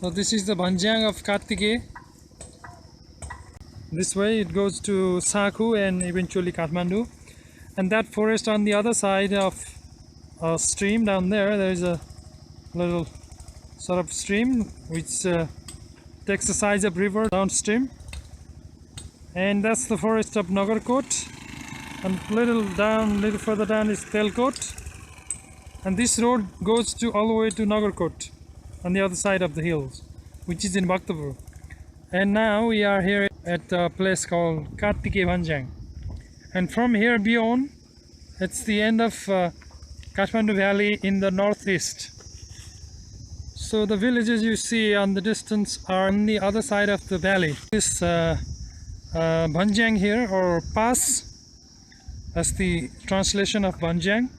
So this is the Bhanjyang of Kattike. This way it goes to Sakho and eventually Kathmandu. And that forest on the other side of a stream down there, there is a little sort of stream which takes the size of river downstream. And that's the forest of Nagarkot. And little further down is Telkot. And this road goes to all the way to Nagarkot on the other side of the hills, which is in Bhaktapur. And now we are here at a place called Kattike Bhanjyang. And from here beyond, it's the end of Kathmandu Valley in the northeast. So the villages you see on the distance are on the other side of the valley. This Bhanjyang here, or pass, that's the translation of Bhanjyang.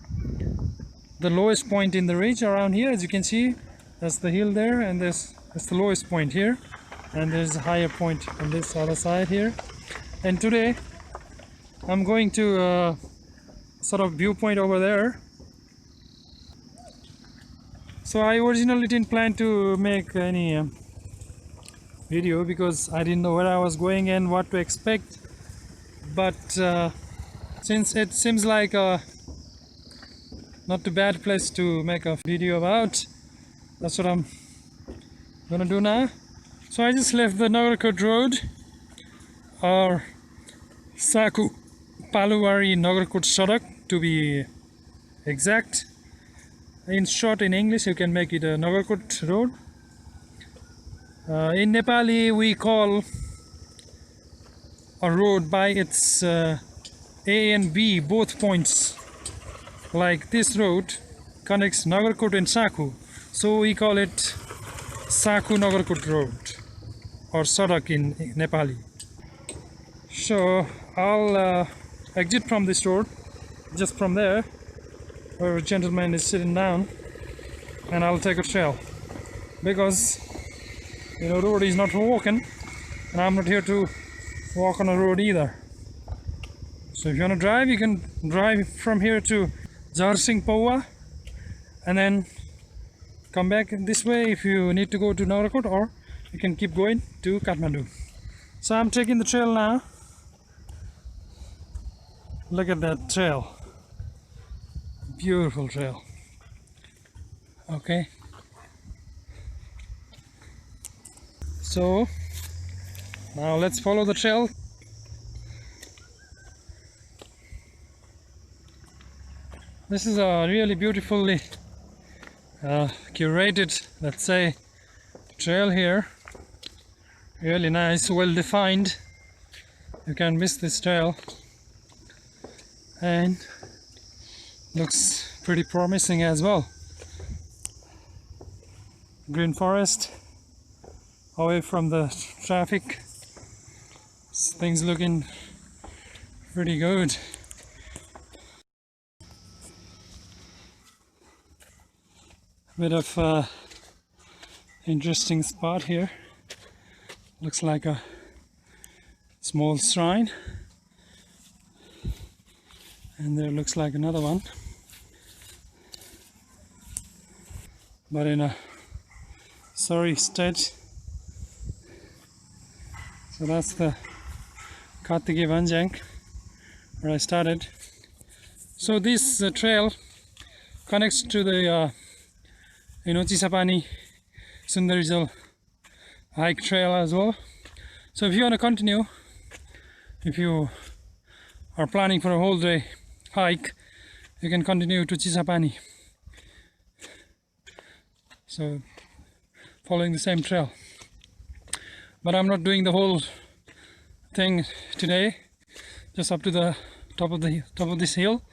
The lowest point in the ridge around here, as you can see, that's the hill there, and that's the lowest point here, and there's a higher point on this other side here. And today I'm going to a sort of viewpoint over there. So I originally didn't plan to make any video because I didn't know where I was going and what to expect, but since it seems like a not too bad place to make a video about, that's what I'm gonna do now. So I just left the Nagarkot road, or Sakho Paluwari Nagarkot Sadak to be exact. In short, in English you can make it a Nagarkot road. In Nepali we call a road by its A and B, both points. Like this road connects Nagarkot and Sakho, so we call it Sakho Nagarkot Road, or Sadak in Nepali. So I'll exit from this road just from there where a gentleman is sitting down, and I'll take a trail because road is not for walking, and I'm not here to walk on a road either. So if you want to drive, you can drive from here to Jarsing Pauwa and then come back this way if you need to go to Nagarkot, or you can keep going to Kathmandu. So I'm taking the trail now. Look at that trail. Beautiful trail. Okay. So now let's follow the trail. This is a really beautifully curated, let's say, trail here. Really nice, well defined. You can't miss this trail, and looks pretty promising as well. Green forest, away from the traffic. Things looking pretty good. Bit of interesting spot here. Looks like a small shrine, and there looks like another one, but in a sorry state. So that's the Kattike Bhanjyang where I started. So this trail connects to the Chisapani Sundarijal hike trail as well. So if you want to continue, if you are planning for a whole day hike, you can continue to Chisapani. So following the same trail. But I'm not doing the whole thing today, just up to the top of this hill,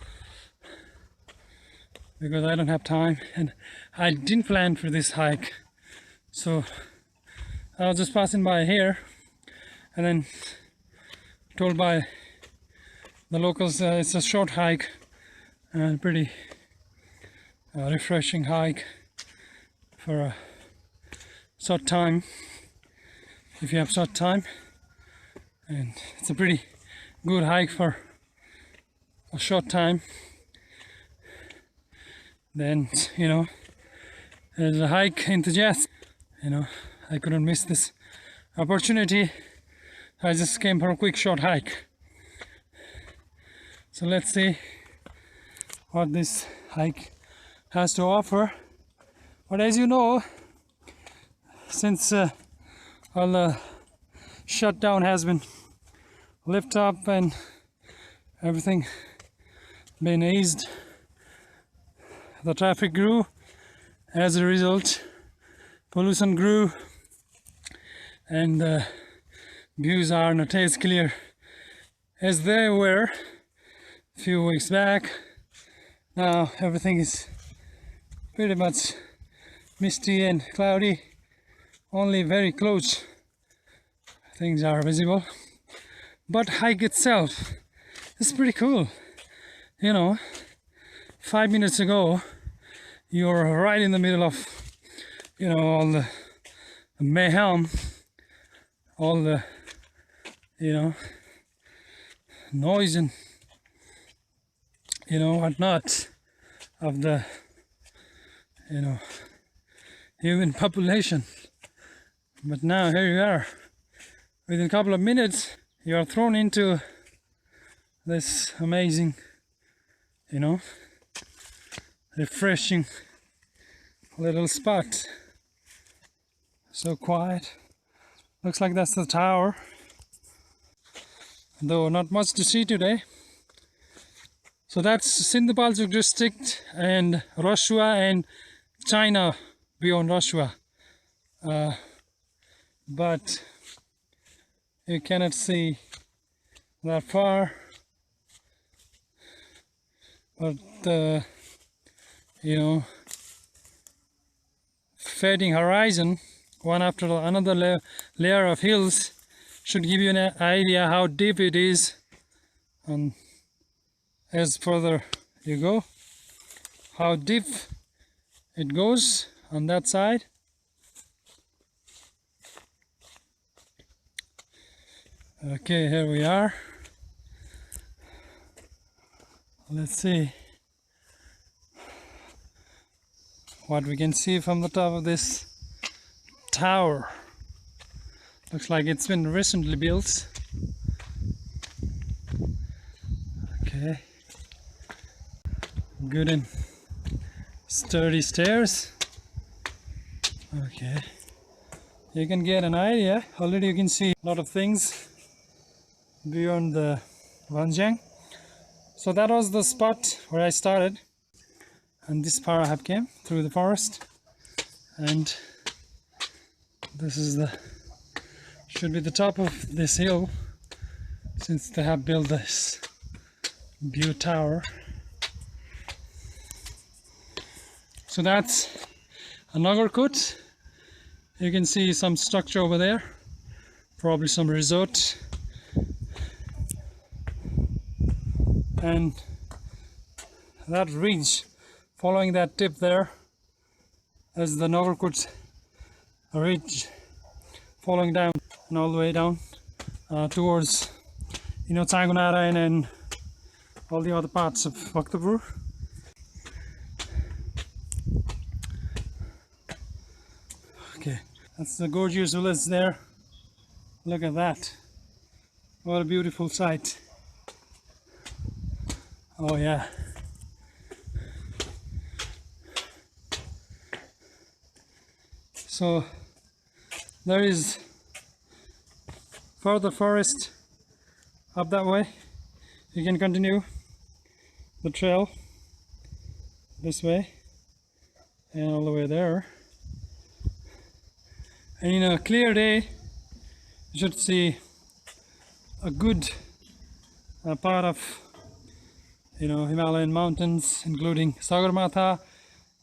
because I don't have time and I didn't plan for this hike. So I was just passing by here and then told by the locals it's a short hike and pretty refreshing hike for a short time, if you have short time, and it's a pretty good hike for a short time. Then there's a hike enthusiast, I couldn't miss this opportunity. I just came for a quick short hike. So let's see what this hike has to offer. But as you know, since all the shutdown has been lifted up and everything been eased, the traffic grew. As a result, pollution grew, and views are not as clear as they were a few weeks back. Now everything is pretty much misty and cloudy. Only very close things are visible, but hike itself is pretty cool. You know, 5 minutes ago you're right in the middle of, you know, all the mayhem, all the, you know, noise and, you know, whatnot of the, you know, human population. But now here you are. Within a couple of minutes you are thrown into this amazing, you know, refreshing little spot. So quiet. Looks like that's the tower, though not much to see today. So that's Taplejung district and Russia and China beyond Russia. But you cannot see that far. But you know, fading horizon, one after another layer of hills, should give you an idea how deep it is. And as further you go, how deep it goes on that side. Okay, here we are. Let's see what we can see from the top of this tower. Looks like it's been recently built. Okay, good and sturdy stairs. Okay, you can get an idea. Already you can see a lot of things beyond the Bhanjyang. So that was the spot where I started, and this far I have came through the forest, and this is the should be the top of this hill, since they have built this view tower. So that's a Nagarkot. You can see some structure over there, probably some resort. And that ridge, following that tip there, is the Nagarkot ridge, following down and all the way down towards, you know, Tsagunarayan and all the other parts of Bhaktapur. Okay, that's the gorgeous village there. Look at that. What a beautiful sight. Oh yeah. So there is further forest up that way. You can continue the trail this way and all the way there. And in a clear day you should see a good part of, you know, Himalayan mountains, including Sagarmatha,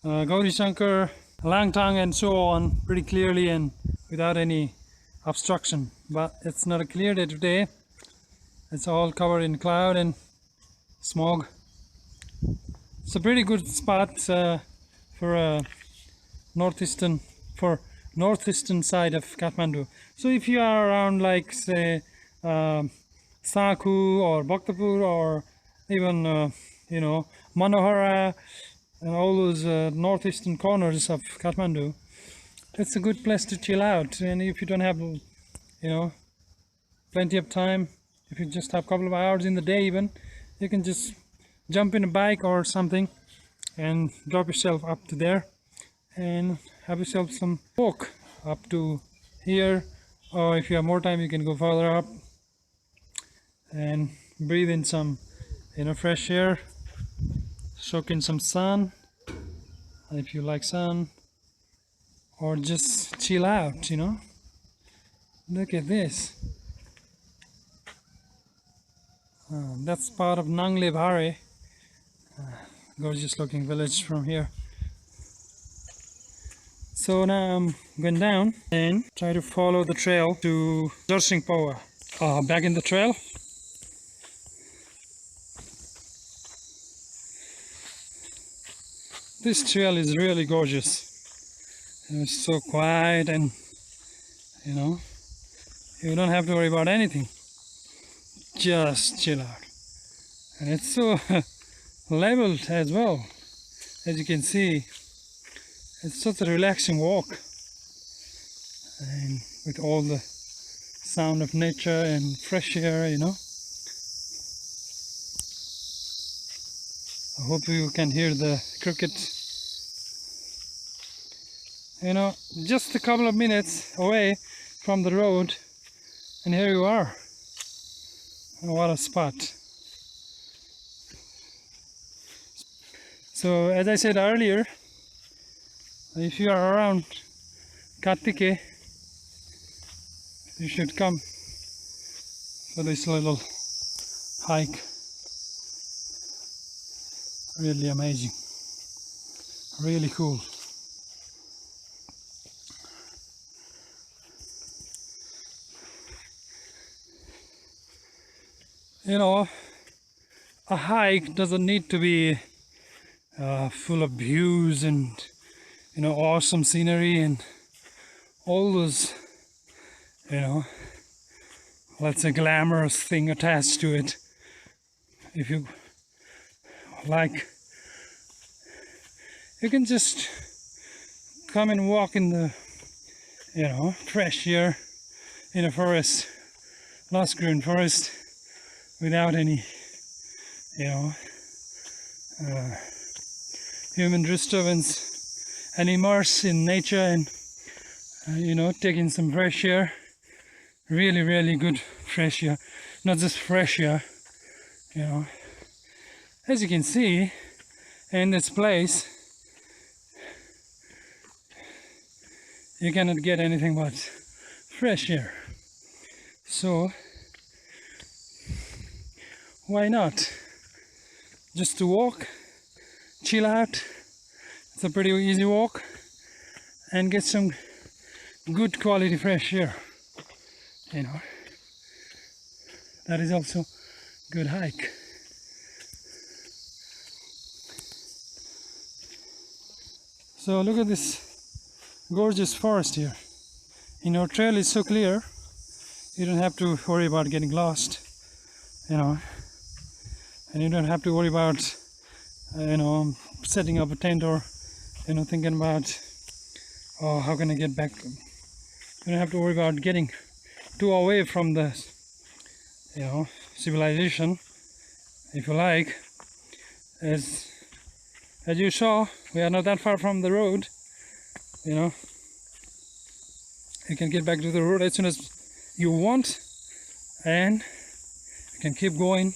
Gauri Shankar, Langtang and so on, pretty clearly and without any obstruction. But it's not a clear day today. It's all covered in cloud and smog. It's a pretty good spot for northeastern side of Kathmandu. So if you are around, like say Sakho or Bhaktapur or even you know, Manohara and all those northeastern corners of Kathmandu, it's a good place to chill out. And if you don't have, plenty of time, if you just have a couple of hours in the day even, you can just jump in a bike or something and drop yourself up to there and have yourself some walk up to here. Or if you have more time, you can go further up and breathe in some fresh air, soak in some sun if you like sun, or just chill out. Look at this. That's part of Ngrot, gorgeous looking village from here. So now I'm going down and try to follow the trail to Jarsing Pauwa. Back in the trail. This trail is really gorgeous. It's so quiet, and you don't have to worry about anything. Just chill out. And it's so leveled as well. As you can see, it's such a relaxing walk, and with all the sound of nature and fresh air. I hope you can hear the cricket. Just a couple of minutes away from the road, and here you are. What a spot. So as I said earlier, if you are around Kattike, you should come for this little hike. Really amazing, really cool. A hike doesn't need to be full of views and awesome scenery and all those let's say glamorous thing attached to it. If you like, you can just come and walk in the fresh air in a forest, lush green forest, without any human disturbance, and immerse in nature and taking some fresh air. Really, really good fresh air, not just fresh air. As you can see in this place, you cannot get anything but fresh air. So why not just to walk, chill out? It's a pretty easy walk, and get some good quality fresh air. That is also good hike. So look at this gorgeous forest here. Trail is so clear, you don't have to worry about getting lost, and you don't have to worry about setting up a tent, or thinking about, oh, how can I get back. You don't have to worry about getting too away from the civilization. If you like, as you saw, we are not that far from the road. You can get back to the road as soon as you want, and you can keep going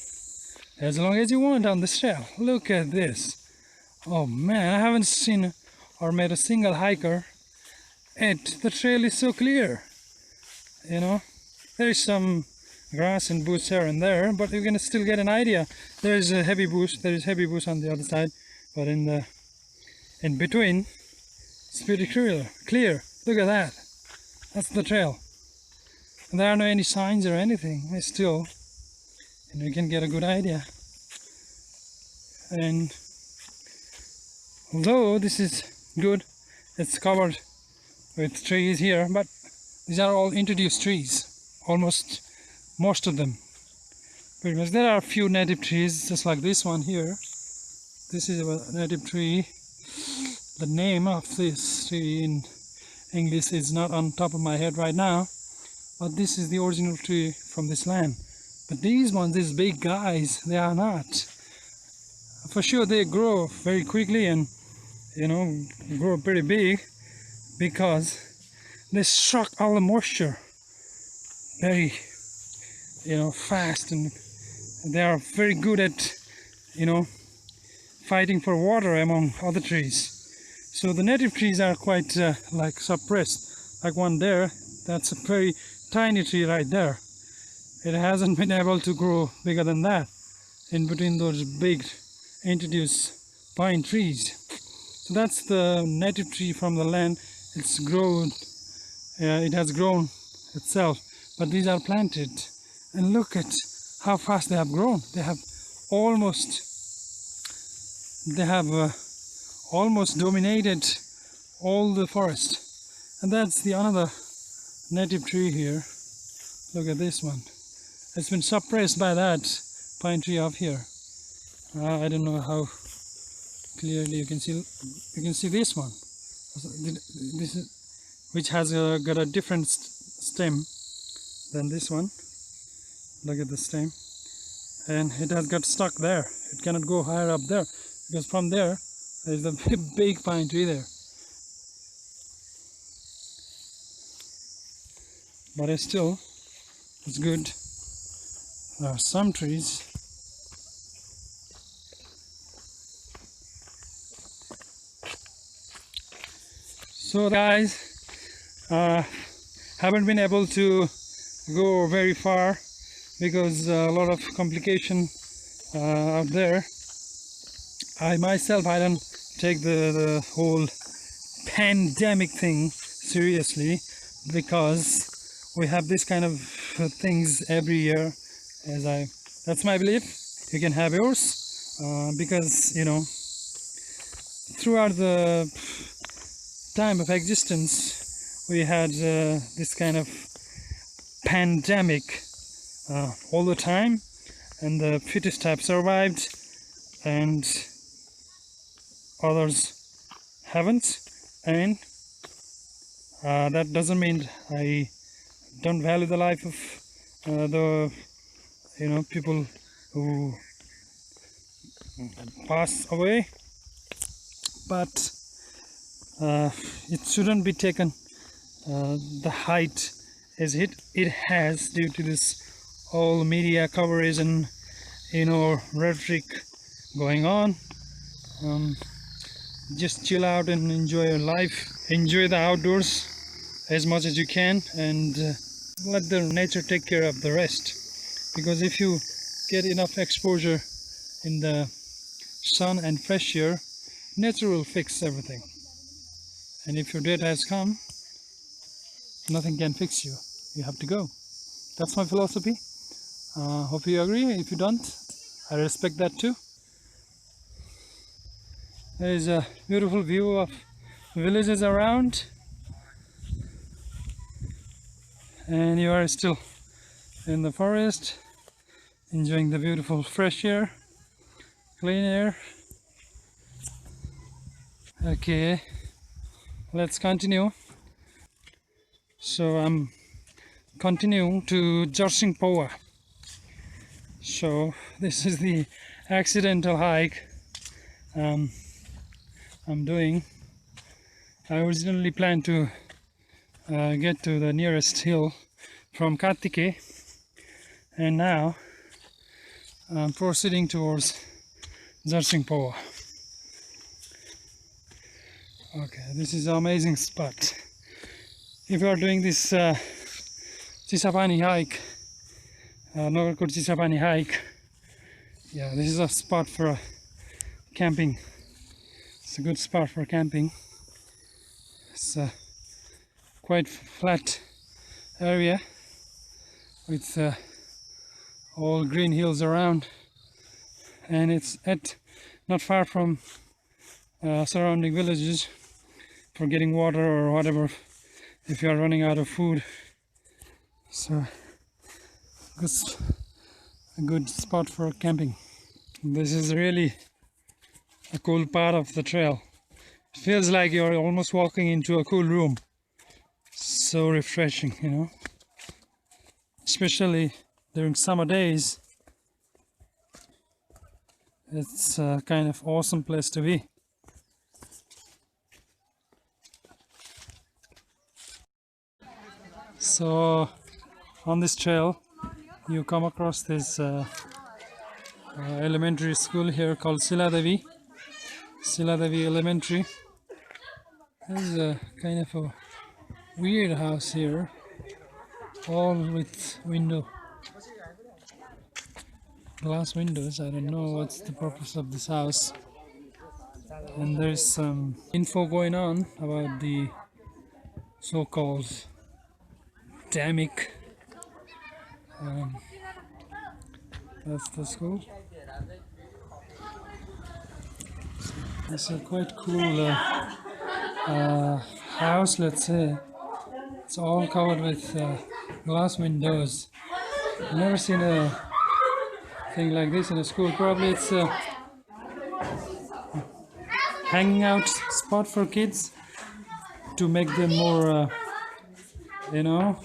as long as you want on this trail. Look at this. Oh man, I haven't seen or met a single hiker, and the trail is so clear. There is some grass and bush here and there, but you can still get an idea. There is heavy bush on the other side, but in between it's pretty clear. Look at that. That's the trail. And there are no any signs or anything. It's still, you can get a good idea. And although this is good, it's covered with trees here, but these are all introduced trees. Most of them. Pretty much. There are a few native trees, just like this one here. This is a native tree. The name of this tree English is not on top of my head right now, but this is the original tree from this land. But these ones, these big guys, they are not. For sure they grow very quickly and grow pretty big because they suck all the moisture very fast, and they are very good at fighting for water among other trees. So the native trees are quite like suppressed. Like one there, that's a very tiny tree right there. It hasn't been able to grow bigger than that in between those big introduced pine trees. So that's the native tree from the land. It's grown, it has grown itself, but these are planted, and look at how fast they have grown. They have almost dominated all the forest. And that's the another native tree here. Look at this one. It's been suppressed by that pine tree up here. I don't know how clearly you can see. You can see this one. This is, which has got a different stem than this one. Look at the stem, and it has got stuck there. It cannot go higher up there because from there is a big pine tree there. But still, it's good. There are some trees so guys, haven't been able to go very far because a lot of complication out there. I don't take the whole pandemic thing seriously, because we have this kind of things every year. That's my belief. You can have yours, because throughout the time of existence we had this kind of pandemic all the time, and the fittest have survived and others haven't. And that doesn't mean I don't value the life of the people who pass away, but it shouldn't be taken the height as it has due to this all media coverage and rhetoric going on. Just chill out and enjoy your life, enjoy the outdoors as much as you can, and let the nature take care of the rest. Because if you get enough exposure in the sun and fresh air, nature will fix everything. And if your death has come, nothing can fix you. You have to go. That's my philosophy. Hope you agree. If you don't, I respect that too. There is a beautiful view of villages around, and you are still in the forest, enjoying the beautiful fresh air, clean air. Okay, let's continue. So I'm continuing to Jarsing Pauwa. So this is the accidental hike I'm doing. I originally planned to get to the nearest hill from Kattike, and now I'm proceeding towards Jarsing Pauwa. Okay, this is an amazing spot. If you are doing this Chisapani hike, Nagarkot Chisapani hike, yeah, this is a spot for camping. It's a good spot for camping. It's a quite flat area with all green hills around, and it's not far from surrounding villages for getting water or whatever if you are running out of food. So a good spot for camping. This is really a cool part of the trail. It feels like you're almost walking into a cool room. so refreshing, you know, especially during summer days. It's a kind of awesome place to be. So on this trail you come across this elementary school here called Siladevi Elementary. There's a kind of a weird house here, all with glass windows. I don't know what's the purpose of this house. And there's some info going on about the so-called damic. That's the school. It's a quite cool house, let's say. It's all covered with glass windows. I've never seen a thing like this in a school. Probably it's a hanging out spot for kids to make them more, you know,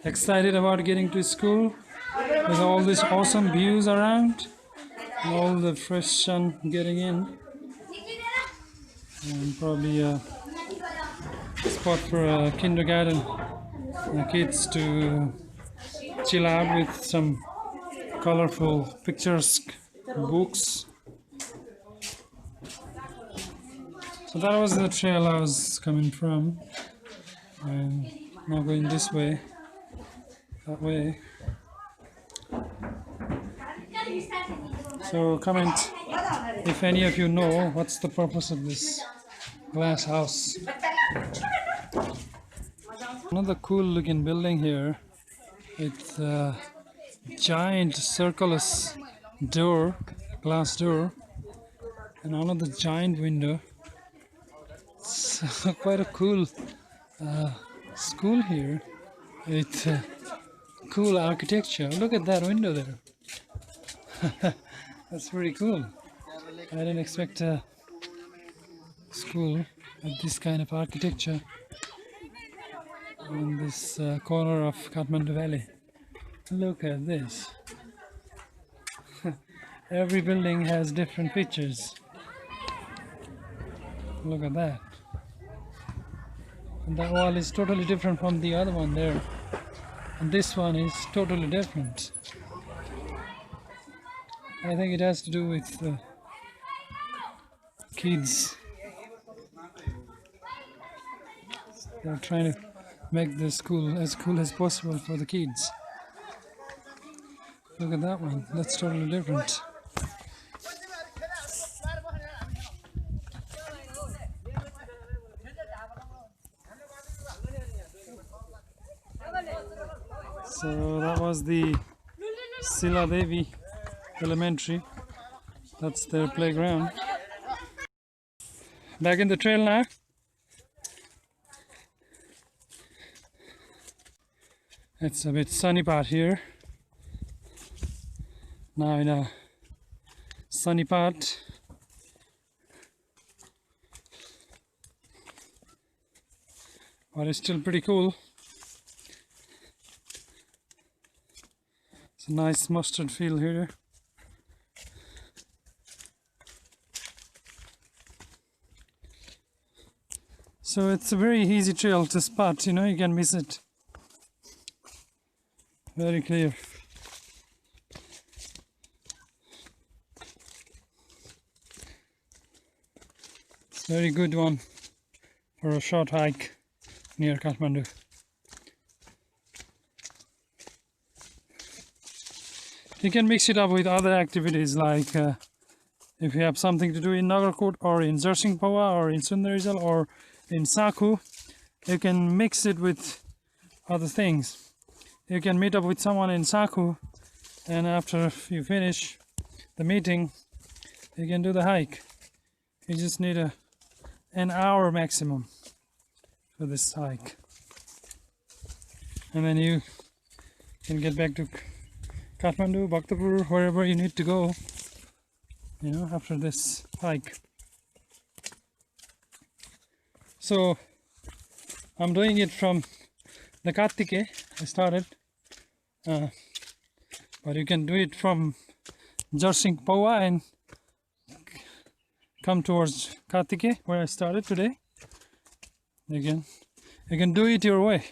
excited about getting to school with all these awesome views around, and all the fresh sun getting in, and probably a spot for kindergarten kids to chill out with some colorful picturesque books. So that was the trail I was coming from, and now going this way, that way. So comment if any of you know what's the purpose of this glass house. Another cool looking building here with a giant circular door, glass door, and another giant window. It's quite a cool school here with cool architecture. Look at that window there. That's pretty cool. I didn't expect a school with this kind of architecture in this corner of Kathmandu Valley. Look at this. Every building has different features. Look at that. And that wall is totally different from the other one there. And this one is totally different. I think it has to do with kids. They're trying to make the school as cool as possible for the kids. Look at that one, that's totally different. So that was the Siladevi Elementary. That's their playground. Back in the trail now. It's a bit sunny part here. Now in a sunny part. But it's still pretty cool. It's a nice mustard field here. So it's a very easy trail to spot, you know, you can miss it. Very clear. It's a very good one for a short hike near Kathmandu. You can mix it up with other activities, like if you have something to do in Nagarkot or in Jarsing Pauwa or in Sundarijal or in sakho, you can mix it with other things. You can meet up with someone in sakho, and after you finish the meeting, you can do the hike. You just need an hour maximum for this hike, and then you can get back to Kathmandu, Bhaktapur, wherever you need to go, you know, after this hike. So I'm doing it from the Kattike I started, but you can do it from Jarsing Pauwa and come towards Kattike where I started today. You can do it your way.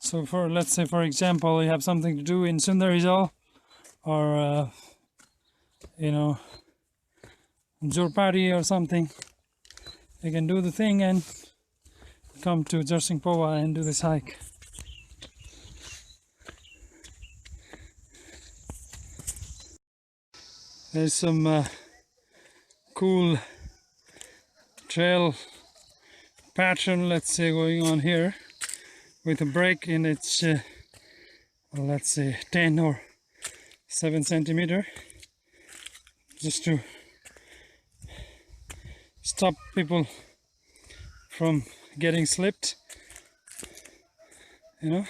So for, let's say for example, you have something to do in Sundarijal or you know, Jorpari or something, you can do the thing and come to Jarsing Pauwa and do this hike. There's some cool trail pattern, let's say, going on here with a break in its let's say 10 or 7 centimeter, just to stop people from getting slipped, you know,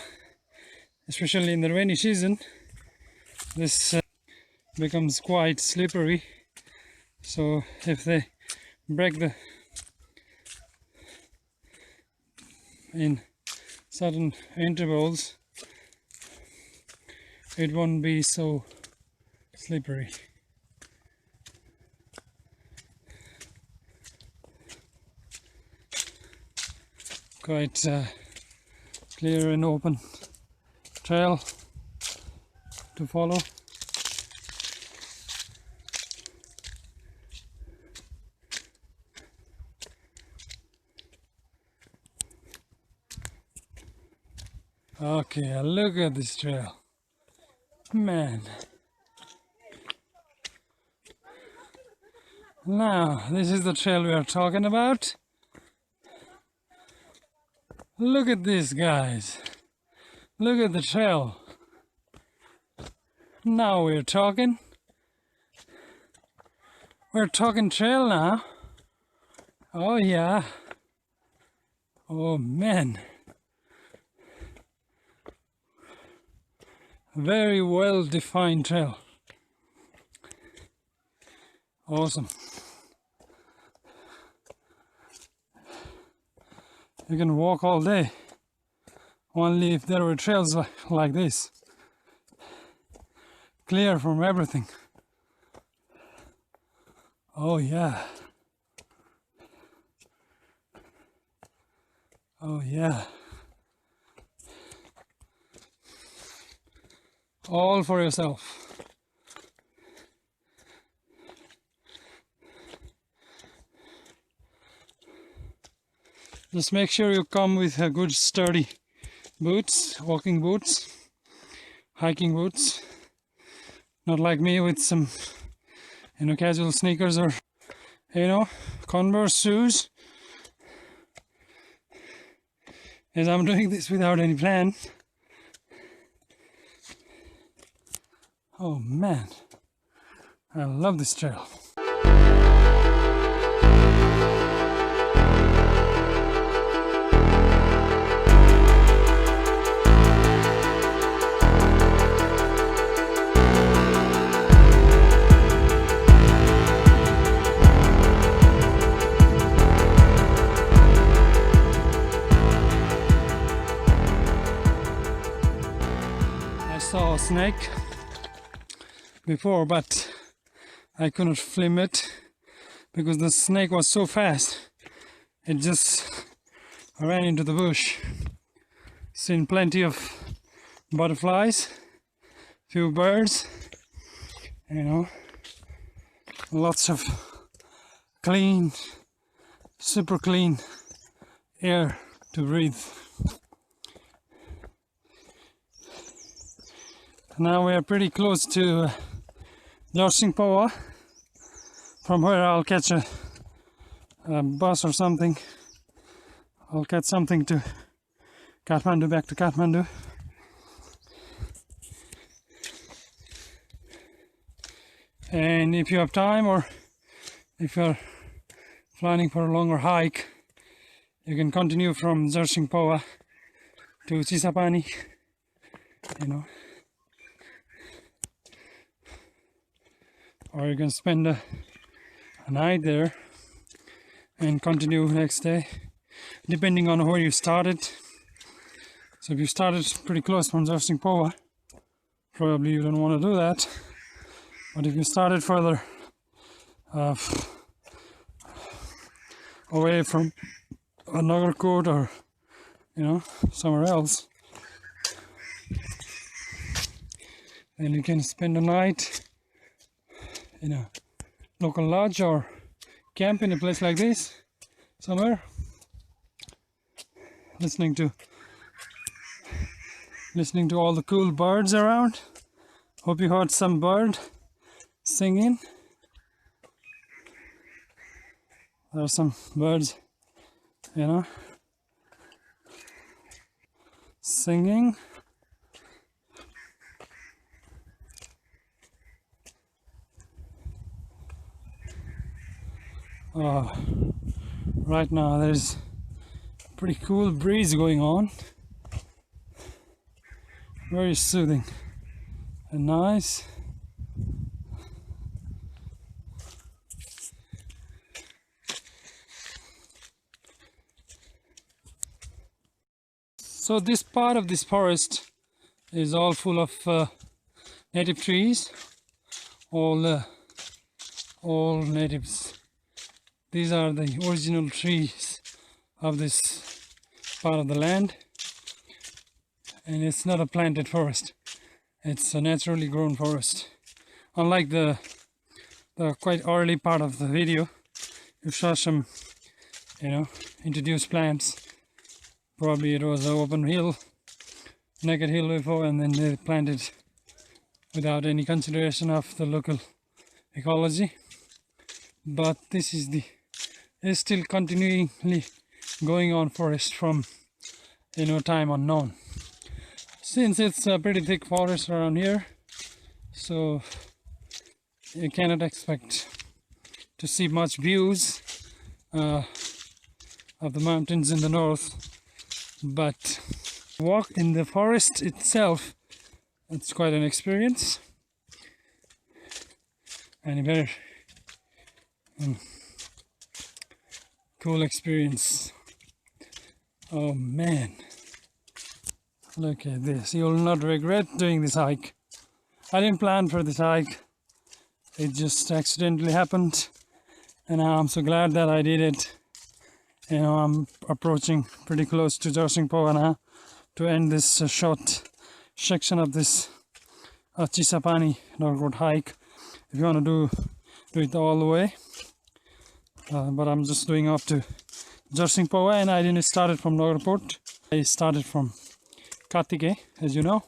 especially in the rainy season. This becomes quite slippery, so if they break the in certain intervals, it won't be so slippery. Quite clear and open trail to follow. Okay, look at this trail, man. Now, this is the trail we are talking about. Look at this, guys. Look at the trail. Now we're talking. We're talking trail now. Oh yeah. Oh man. Very well defined trail. Awesome. You can walk all day, only if there were trails like this, clear from everything. Oh yeah. Oh yeah. All for yourself. Just make sure you come with a good sturdy boots, walking boots, hiking boots. Not like me with some, you know, casual sneakers or, you know, Converse shoes. As I'm doing this without any plan. Oh man, I love this trail. I saw a snake before, but I couldn't film it because the snake was so fast. It just ran into the bush. Seen plenty of butterflies, few birds, you know, lots of clean, super clean air to breathe. Now we are pretty close to Jarsing Pauwa, from where I'll catch a bus or something. I'll catch something to Kathmandu, back to Kathmandu. And if you have time, or if you're planning for a longer hike, you can continue from Jarsing Pauwa to Chisapani, you know. Or you can spend a night there and continue next day. depending on where you started. So if you started pretty close from Jarsing Pauwa, probably you don't want to do that. But if you started further away from Nagarkot or somewhere else, then you can spend a night in a local lodge or camp in a place like this somewhere, listening to all the cool birds around. Hope you heard some bird singing. There are some birds, singing. Right now there's a pretty cool breeze going on. Very soothing and nice. So this part of this forest is all full of native trees, all natives. These are the original trees of this part of the land, and it's not a planted forest. It's a naturally grown forest. Unlike the quite early part of the video, you saw some, introduced plants. Probably it was an open hill, naked hill before, and then they planted without any consideration of the local ecology. But this is still continually going on forest from time unknown. Since it's a pretty thick forest around here, so you cannot expect to see much views of the mountains in the north. But walk in the forest itself, it's quite an experience and a very cool experience. Oh man, look at this. You'll not regret doing this hike. I didn't plan for this hike, it just accidentally happened, and I'm so glad that I did it. I'm approaching pretty close to Jarsing Pauwa now to end this short section of this Chisapani Nagarkot hike. If you want to do it all the way, but I'm just doing up to Jarsing Pauwa, and I didn't start it from Nagarkot. I started from Kattike, as you know.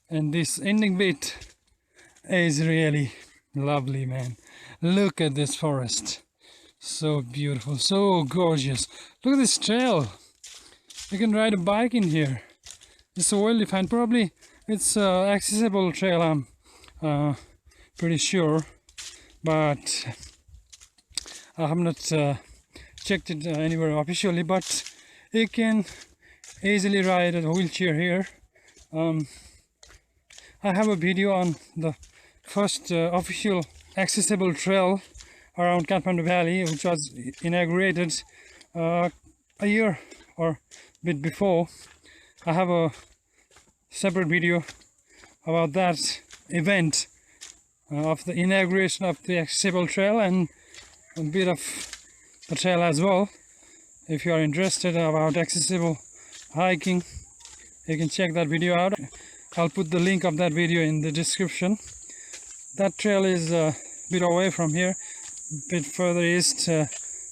And this ending bit is really lovely, man. Look at this forest. So beautiful, so gorgeous. Look at this trail. You can ride a bike in here. It's so well defined. Probably it's accessible trail, I'm pretty sure. But I have not checked it anywhere officially, but you can easily ride a wheelchair here. I have a video on the first official accessible trail around Kathmandu Valley, which was inaugurated a year or a bit before. I have a separate video about that event of the inauguration of the accessible trail and a bit of the trail as well. If you are interested about accessible hiking, you can check that video out. I'll put the link of that video in the description. That trail is a bit away from here, a bit further east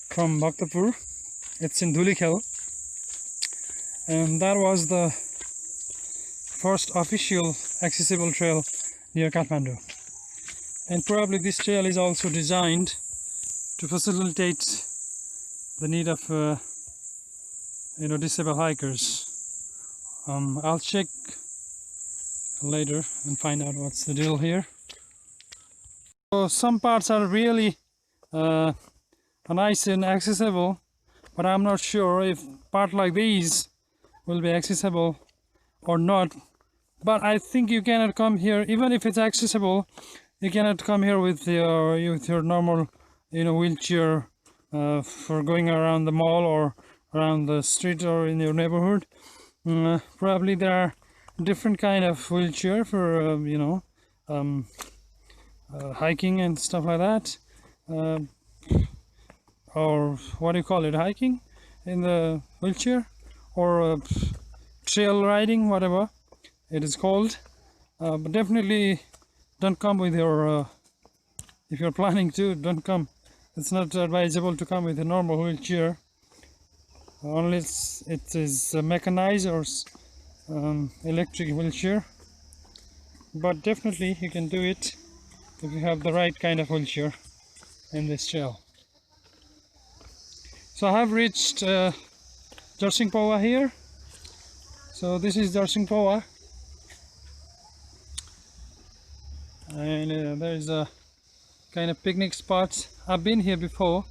from Bhaktapur. It's in Dhulikhel, and that was the first official accessible trail near Kathmandu. And probably this trail is also designed to facilitate the need of disabled hikers. I'll check later and find out what's the deal here. So some parts are really nice and accessible, but I'm not sure if part like these will be accessible or not. But I think you cannot come here, even if it's accessible, you cannot come here with your normal wheelchair for going around the mall or around the street or in your neighborhood. Probably there are different kind of wheelchair for hiking and stuff like that, or what do you call it, hiking in the wheelchair, or trail riding, whatever it is called. But definitely don't come with your if you're planning to, don't come. It's not advisable to come with a normal wheelchair unless it is mechanized or electric wheelchair. But definitely you can do it if you have the right kind of wheelchair in this trail. So I have reached Jarsing Pauwa here. So this is Jarsing Pauwa, and there is a kind of picnic spot. I've been here before,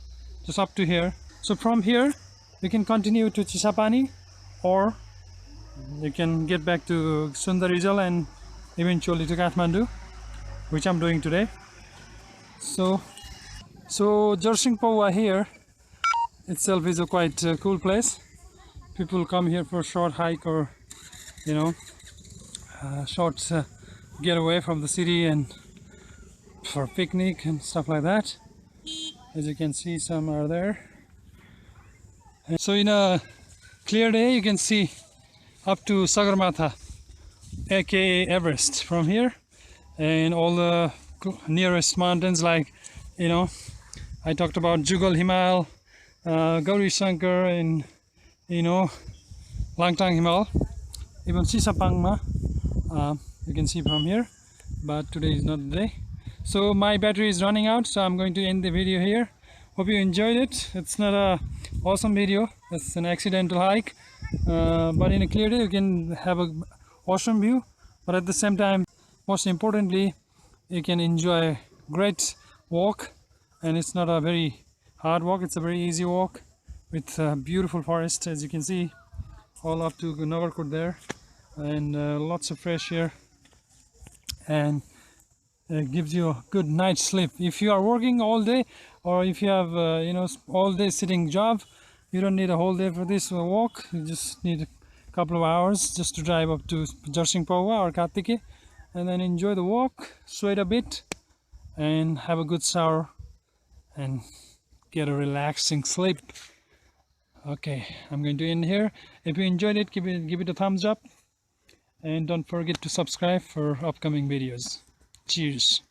just up to here. So from here you can continue to Chisapani, or you can get back to Sundarijal and eventually to Kathmandu, which I'm doing today. So Jarsing Pauwa here itself is a quite cool place. People come here for a short hike, or short getaway from the city, and for picnic and stuff like that. As you can see, some are there. And so in a clear day you can see up to Sagarmatha, aka Everest, from here, and all the nearest mountains, like I talked about Jugal Himal, Gauri Shankar, and Langtang Himal, even Sisapangma, you can see from here. But today is not the day, so my battery is running out, so I'm going to end the video here. Hope you enjoyed it. It's not a awesome video, it's an accidental hike, but in a clear day you can have a awesome view, but at the same time, most importantly, you can enjoy great walk. And it's not a very hard walk, it's a very easy walk with beautiful forest, as you can see, all up to Nagarkot there, and lots of fresh air, and it gives you a good night's sleep. If you are working all day, or if you have all day sitting job, you don't need a whole day for this walk. You just need a couple of hours just to drive up to Jarsing Pauwa or Kattike, and then enjoy the walk, sweat a bit, and have a good shower and get a relaxing sleep. Okay, I'm going to end here. If you enjoyed it, give it a thumbs up, and don't forget to subscribe for upcoming videos. Cheers.